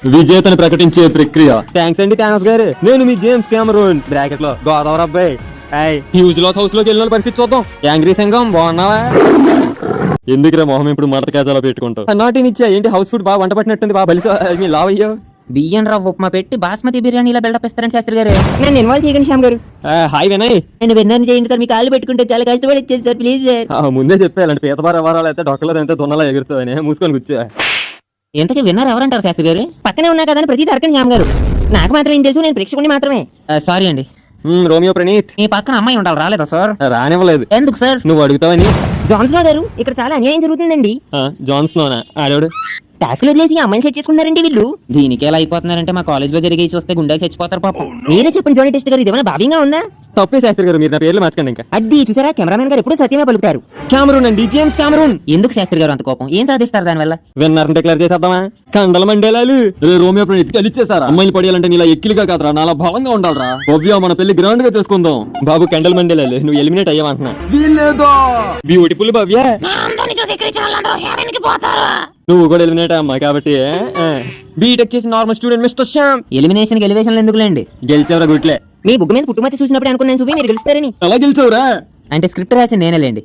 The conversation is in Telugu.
విజేతని ప్రకటించే ప్రక్రియ. థ్యాంక్స్ అండి థామస్ గారు. నేను మీ జేమ్స్ కెమెరూన్ బ్రాకెట్ లో గోదావరి అబ్బాయి. హ్యూజ్ లాస్ హౌస్ లోకి వెళ్ళిన పరిస్థితి చూద్దాం. యాంగ్రీ సంఘం బాగున్నావా? ఎందుకురా మొహం ఇప్పుడు మడత కాజాలో పెట్టుకుంటావు? నాటినిచ్చా ఏంటి హౌస్ ఫుడ్ బాగా వంట పట్టినట్టుంది. బాగా బలిసా మీ లావ్ అయ్యో. బియ్యం రవ్వ ఉప్మా పెట్టి బాస్మతి బిర్యానీలా బిల్డప్ ఇస్తారని శాస్త్రి గారు. నేను ఇన్వాల్వ్ చేయగలను శ్యామ్ గారు. హాయ్ వినయ్. నేను విన్నర్ చేయండి సార్, మీ కాళ్ళు పెట్టుకుంటే చాలా కష్టపడి ఇచ్చేది సార్, ప్లీజ్ సార్. ముందే చెప్పాలంటే పీతబార వ్యవహారాలు అయితే డొక్కలో ఎంత దున్నలా ఎగురుతావని మూసుకొని కూర్చో. ఇంతకీ విన్నర్ ఎవరంటారు శాస్త్రి గారు? పక్కనే ఉన్నా కదా ప్రతి దొరకని శ్యామ్ గారు. నాకు మాత్రం ఏం తెలుసు, నేను ప్రేక్షకుని మాత్రమే. సారీ అండి. రోమియో ప్రణీత్ మీ పక్కన అమ్మాయి ఉండాలి, రాలేదా సార్? రానివ్వలేదు. ఎందుకు సార్? నువ్వు అడుగుతావని. జాన్సన్ గారు, ఇక్కడ చాలా అన్యాయం జరుగుతుందండి. జాన్స్లోనా ఆడోడు? టాస్క్లు వదిలేసి అమ్మాయిని సెట్ చేసుకున్నారండి వీళ్ళు. దీనికి ఎలా అయిపోతున్నారంటే మా కాలేజ్ లో జరిగేసి వస్తే గుండెకి చచ్చిపోతారు పాపం. మీరే చెప్పండి జానీ టెస్ట్ గారు, ఇదేమైనా భావ్యంగా ఉందా? తప్పే శాస్త్రి గారు, మీరు నా పేర్లు మార్చకండి ఇంకా. అది చూసారా, కెమెరామెన్ గారు ఎప్పుడు సత్యమే పలుకుతారు. కెమెరూన్ అండి, జేమ్స్ కెమెరూన్. ఎందుకు శాస్త్రి గారు అంత కోపం? ఏం సాధిస్తారు దానివల్ల? విన్నర్ డిక్లేర్ చేసేద్దామా? కండల మండేలాలు. రోమియో ప్రణీత్ గెలిచేసారా? అమ్మాయిలు పడేయాలంటే నీలా ఎక్కిలిగా కాదురా, నాలా బలంగా ఉండాలరా. భవ్య మన పెళ్లి గ్రాండ్ గా చేసుకుందాం. బాబు కండల మండేలాలు, నువ్వు ఎలిమినేట్ అయ్యావంటున్నా. వీల్లేదో బ్యూటిఫుల్ భవ్య, నువ్వు కూడా ఎలిమినేట్ అమ్మా. కాబట్టి బీటెక్ చేసి normal student mister Shyam. Elimination ఎందుకులేండి, గెలిచేవరా గుట్లే. మీ బుగ్గ మీద పుట్టుమచ్చ చూసినప్పుడు అనుకున్నాను చూపి మీరు గెలుస్తారని. ఎలా గెలిచావురా? అంటే స్క్రిప్ట్ రాసి నేనేలేండి.